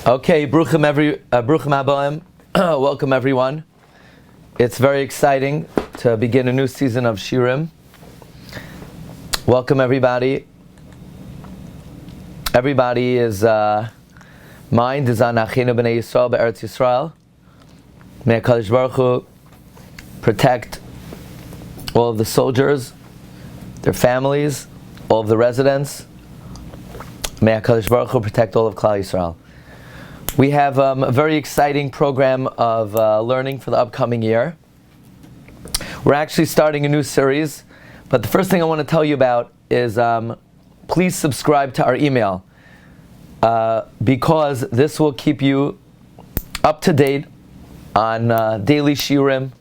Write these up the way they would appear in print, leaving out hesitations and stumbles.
Okay, Bruchim Abaim. Welcome everyone. It's very exciting to begin a new season of Shiurim. Welcome everybody. Everybody is mind is on Achinu B'nai Yisrael Be'eretz Yisrael. May HaKadosh Baruch Hu protect all of the soldiers, their families, all of the residents. May HaKadosh Baruch Hu protect all of Klal Yisrael. We have a very exciting program of learning for the upcoming year. We're actually starting a new series, but the first thing I want to tell you about is please subscribe to our email because this will keep you up to date on daily shiurim,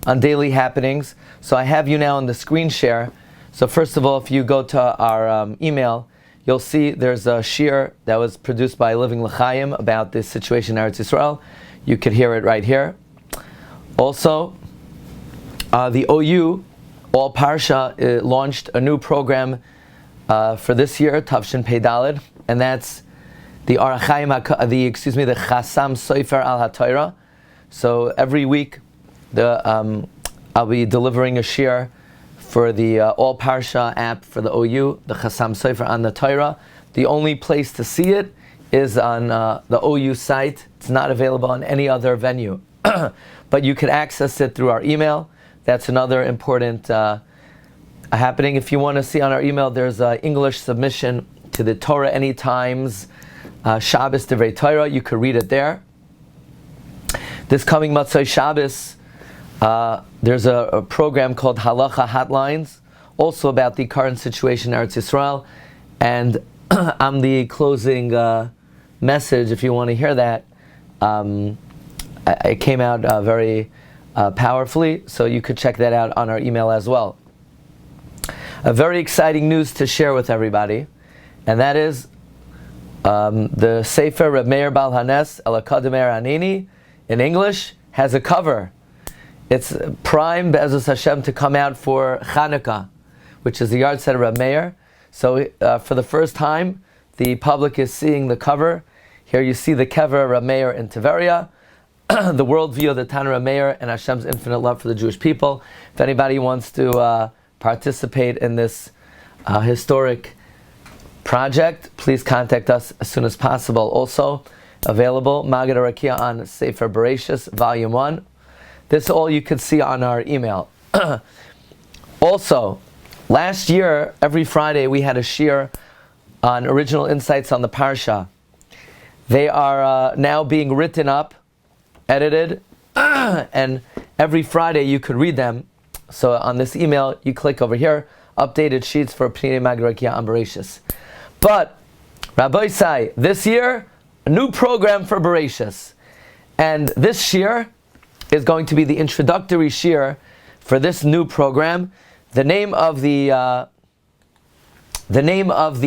on daily happenings. So I have you now on the screen share. So first of all, if you go to our email, you'll see there's a shiur that was produced by Living L'Chaim about this situation in Eretz Yisrael. You could hear it right here. Also, the OU, All Parsha, launched a new program for this year, Tavshin Pei Daled, and that's the the Chasam Sofer Al HaTorah. So every week, I'll be delivering a shiur for the All Parsha app for the OU, the Chasam Sofer on the Torah. The only place to see it is on the OU site. It's not available on any other venue. But you can access it through our email. That's another important happening. If you want to see on our email, there's an English submission to the Torah Anytimes, Shabbos Divrei Torah. You could read it there. This coming Matzai Shabbos, there's a program called Halacha Hotlines, also about the current situation in Eretz Yisrael, and I'm the closing message. If you want to hear that, it came out very powerfully, so you could check that out on our email as well. A very exciting news to share with everybody, and that is the Sefer Reb Meir Bal Hanes El Akademer Anini in English has a cover. It's prime Be'ezus Hashem to come out for Chanukah, which is the yard set of Reb Meir. So for the first time, the public is seeing the cover. Here you see the kever Reb Meir in Tiberia, the worldview of the Tana Reb Meir and Hashem's infinite love for the Jewish people. If anybody wants to participate in this historic project, please contact us as soon as possible. Also available, Magid Arakia on Sefer Bereshis, Volume 1. This all you could see on our email. Also, last year, every Friday, we had a shiur on original insights on the Parsha. They are now being written up, edited, and every Friday you could read them. So on this email, you click over here, updated sheets for Pnei Magid on Bereshis. But, Rabbi Sai, this year, a new program for Bereshis. And this shiur is going to be the introductory shiur for this new program. The name of the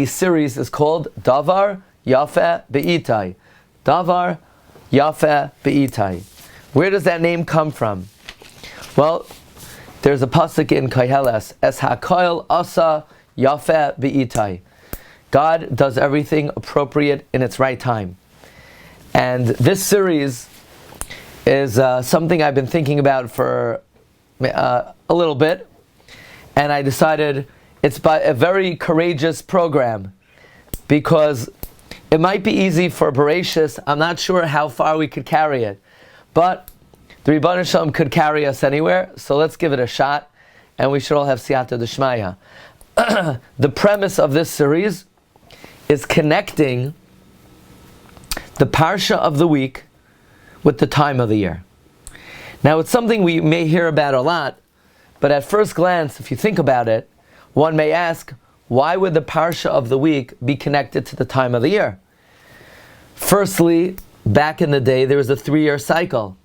series is called Davar, Yafeh, Be'itai. Davar, Yafeh, Be'itai. Where does that name come from? Well, there's a pasuk in Koheles, Es HaKoil Asa Yafeh Be'itai. God does everything appropriate in its right time. And this series is something I've been thinking about for a little bit, and I decided it's a very courageous program because it might be easy for Bereshis. I'm not sure how far we could carry it, but the Rebbeinu Shalom could carry us anywhere, so let's give it a shot, and we should all have Siyata D'Shmaya. The premise of this series is connecting the Parsha of the week with the time of the year. Now, it's something we may hear about a lot, but at first glance, if you think about it, one may ask, why would the Parsha of the week be connected to the time of the year? Firstly, back in the day, there was a 3-year cycle.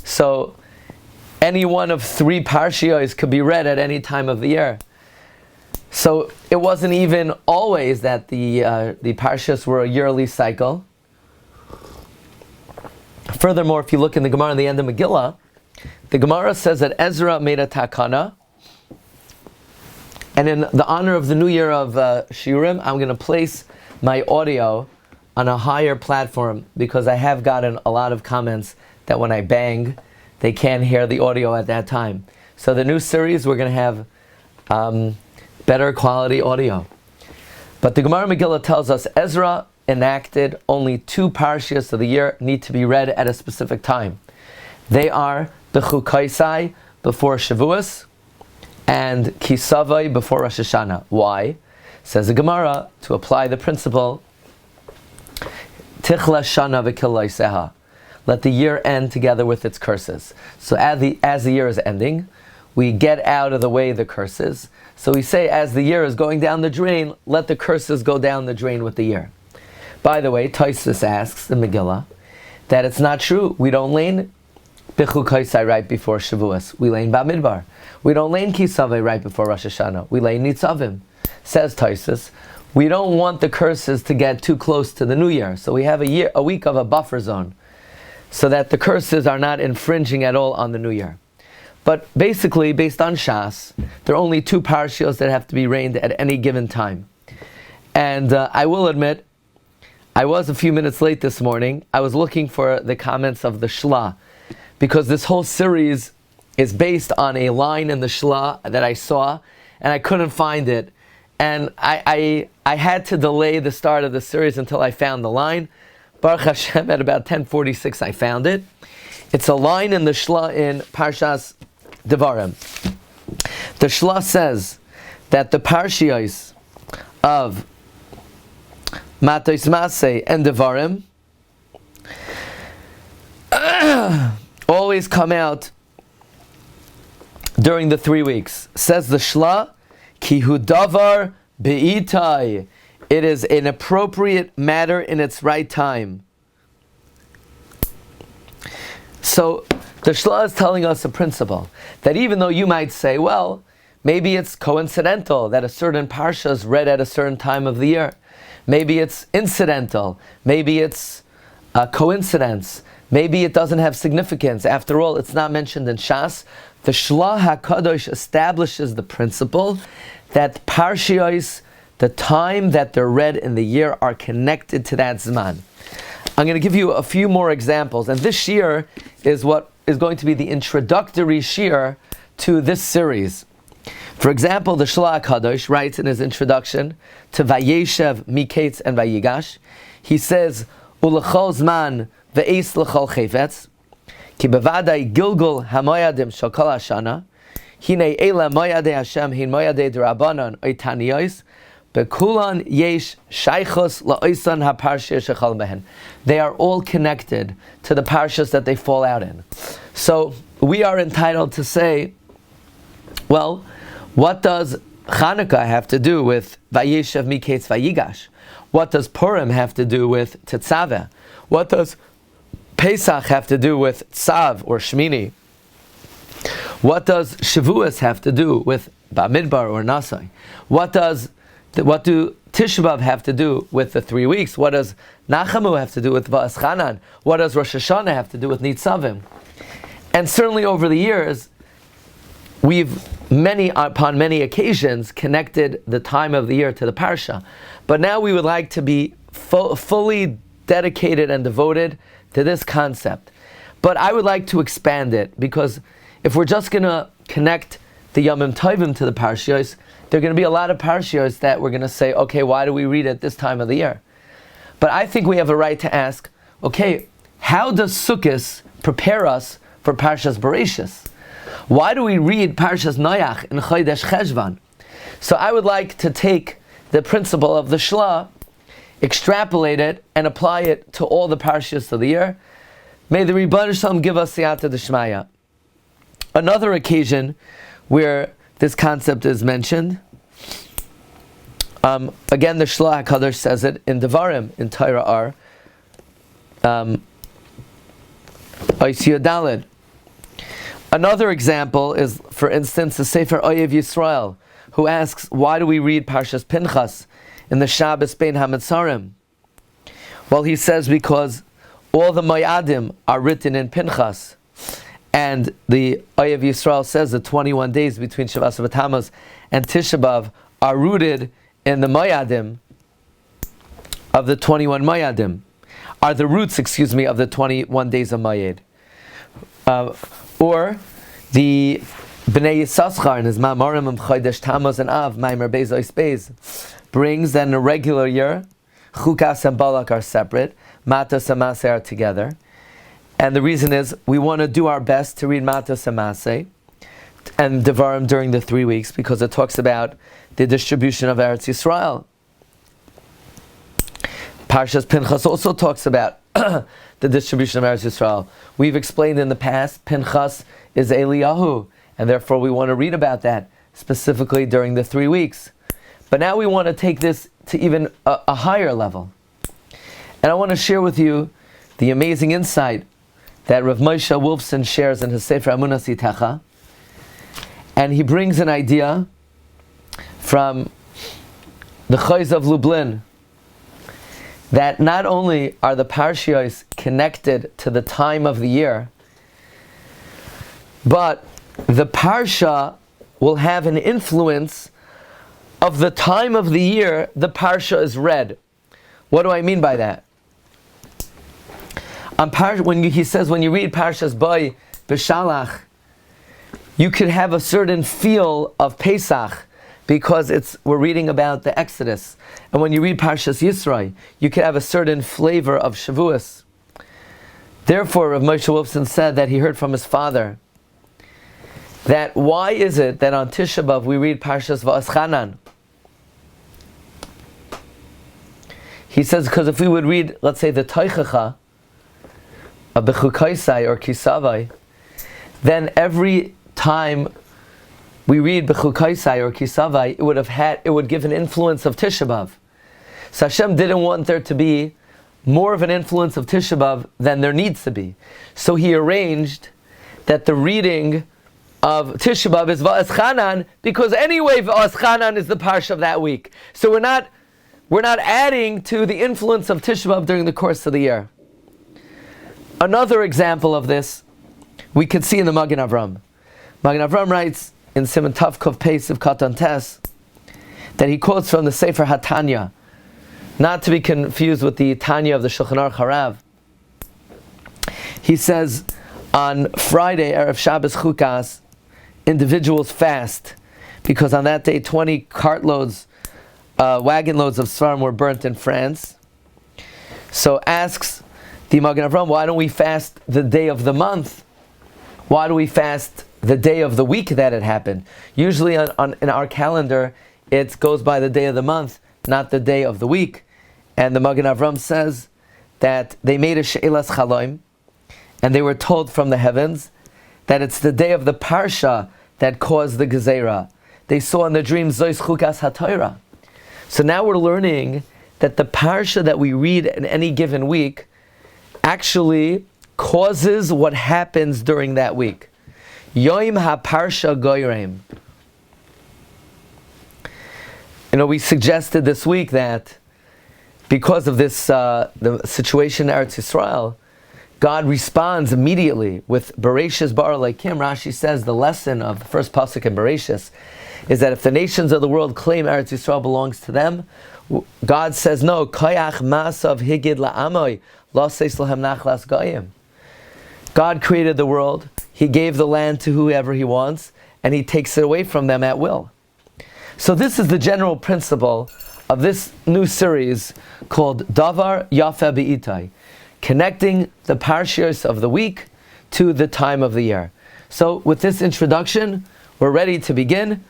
So, any one of 3 Parshios could be read at any time of the year. So, it wasn't even always that the Parshas were a yearly cycle. Furthermore, if you look in the Gemara in the end of Megillah, the Gemara says that Ezra made a takana, and in the honor of the new year of Shiurim, I'm going to place my audio on a higher platform because I have gotten a lot of comments that when I bang, they can't hear the audio at that time. So the new series, we're going to have better quality audio. But the Gemara Megillah tells us Ezra enacted only 2 parshas of the year need to be read at a specific time. They are the Chukaisai before Shavuos and Kisavai before Rosh Hashanah. Why? Says the Gemara, to apply the principle, Tichla Shana v'Kilaiseha. Let the year end together with its curses. So as the year is ending, we get out of the way the curses. So we say, as the year is going down the drain, let the curses go down the drain with the year. By the way, Tosfos asks the Megillah that it's not true. We don't lane B'chukaisai right before Shavuos. We lane Bamidbar. We don't lane Kisavei right before Rosh Hashanah. We lane Nitzavim. Says Tosfos, we don't want the curses to get too close to the new year. So we have a week of a buffer zone so that the curses are not infringing at all on the new year. But basically, based on Shas, there are only 2 parshas that have to be rained at any given time. And I will admit, I was a few minutes late this morning. I was looking for the comments of the Shla, because this whole series is based on a line in the Shla that I saw, and I couldn't find it. And I had to delay the start of the series until I found the line. Baruch Hashem, at about 10:46 I found it. It's a line in the Shla in Parshas Devarim. The Shla says that the Parshios of Matos Maseh and Devarim always come out during the 3 weeks. Says the Shla, Ki hu davar be'itai. It is an appropriate matter in its right time. So the Shla is telling us a principle that even though you might say, well, maybe it's coincidental that a certain parsha is read at a certain time of the year. Maybe it's incidental. Maybe it's a coincidence. Maybe it doesn't have significance. After all, it's not mentioned in Shas. The Shla HaKadosh establishes the principle that Parshios, the time that they're read in the year, are connected to that Zman. I'm going to give you a few more examples. And this shir is what is going to be the introductory shir to this series. For example, the Shla HaKadosh writes in his introduction to Vayeshev, Miketz, and Vayigash. He says, Ulechol Zman ve'es lechol chefetz, ki bevadai gilgul hamoyadim shel kol hashana, hine ela moyadei Hashem hin moyadei d'Rabbanan oitaniyos, bekulan yesh shaychos la'oisan haparshia shechal behen. They are all connected to the parshas that they fall out in. So we are entitled to say, well, what does Chanukah have to do with Vayeshev Miketz Vayigash? What does Purim have to do with Tetzaveh? What does Pesach have to do with Tzav or Shmini? What does Shavuos have to do with Bamidbar or Nasai? What do Tisha B'Av have to do with the 3 weeks? What does Nachamu have to do with Va'aschanan? What does Rosh Hashanah have to do with Nitzavim? And certainly over the years, we've upon many occasions connected the time of the year to the Parsha. But now we would like to be fully dedicated and devoted to this concept. But I would like to expand it, because if we're just going to connect the Yomim Tovim to the Parshios, there are going to be a lot of Parshios that we're going to say, okay, why do we read it this time of the year? But I think we have a right to ask, okay, how does Sukkot prepare us for Parshas Bereshis? Why do we read Parshas Noach in Chodesh Cheshvan? So I would like to take the principle of the Shla, extrapolate it, and apply it to all the Parshas of the year. May the Rebbeinu Shalom give us Siyata D'Shmaya. Another occasion where this concept is mentioned, again the Shla HaKadosh says it in Devarim, in Torah Ar, Oisiyah Daled. Another example is, for instance, the Sefer Oyev Yisrael, who asks, why do we read Parshas Pinchas in the Shabbos Bein HaMetzarim? Well, he says because all the Moyadim are written in Pinchas, and the Oyev Yisrael says the 21 days between Shavas V'Tammuz and Tisha B'Av are rooted in the Moyadim. of the 21 Mayadim, are the roots, of the 21 days of Mayed. Or the Bnei Yissaschar in his Ma'amarim of Chodesh Tammuz and Av, Maimer Beis Ois Beis, brings that in a regular year, Chukas and Balak are separate, Matos and Maseh are together. And the reason is, we want to do our best to read Matos and Maseh and Devarim during the 3 weeks, because it talks about the distribution of Eretz Yisrael. Parshas Pinchas also talks about the distribution of Eretz Yisrael. We've explained in the past, Pinchas is Eliyahu, and therefore we want to read about that specifically during the 3 weeks. But now we want to take this to even a higher level. And I want to share with you the amazing insight that Rav Moshe Wolfson shares in his Sefer Amunas Yitecha. And he brings an idea from the Chayz of Lublin, that not only are the Parshios connected to the time of the year, but the Parsha will have an influence of the time of the year the Parsha is read. What do I mean by that? He says when you read Parshas Boy B'Shalach, you could have a certain feel of Pesach, because we're reading about the Exodus. And when you read Parshas Yisro, you can have a certain flavor of Shavuos. Therefore, Rav Moshe Wolfson said that he heard from his father that why is it that on Tisha B'Av we read Parshas Va'aschanan? He says because if we would read, let's say, the Toichacha of Bechukaisai or Kisavai, then every time we read Bechukaisai or Kisavai, it would give an influence of Tisha B'Av. So Hashem didn't want there to be more of an influence of Tisha B'Av than there needs to be. So He arranged that the reading of Tisha B'Av is Va'aschanan, because anyway Va'aschanan is the Parsha of that week. So we're not adding to the influence of Tisha B'Av during the course of the year. Another example of this we can see in the Magen Avram. Magen Avram writes in Siman Tav Kov Pesiv Katan Tes that he quotes from the Sefer HaTanya, not to be confused with the Tanya of the Shulchan Aruch Harav. He says, on Friday, Erev Shabbos Chukas, individuals fast, because on that day 20 wagon loads of svarim were burnt in France. So asks the Magen Avram, why don't we fast the day of the month? Why do we fast the day of the week that it happened? Usually in our calendar, it goes by the day of the month, not the day of the week. And the Magen Avram says that they made a she'elas chaloim, and they were told from the heavens that it's the day of the Parsha that caused the Gezerah. They saw in the dream Zois Chukas HaTorah. So now we're learning that the Parsha that we read in any given week actually causes what happens during that week. Yoim HaParsha Goyreim. We suggested this week that because of this, the situation in Eretz Yisrael, God responds immediately with Bereshis Bara Leikim. Rashi says the lesson of the first pasuk in Bereshis is that if the nations of the world claim Eretz Yisrael belongs to them, God says no. Koyach masav higid la'amoy laseis lahem nachlas goyim. God created the world. He gave the land to whoever He wants, and He takes it away from them at will. So this is the general principle of this new series called Davar, Yafeh, Be'itai, connecting the Parshios of the week to the time of the year. So with this introduction, we're ready to begin,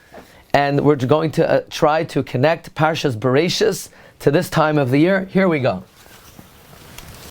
and we're going to try to connect Parshas Bereshis to this time of the year. Here we go.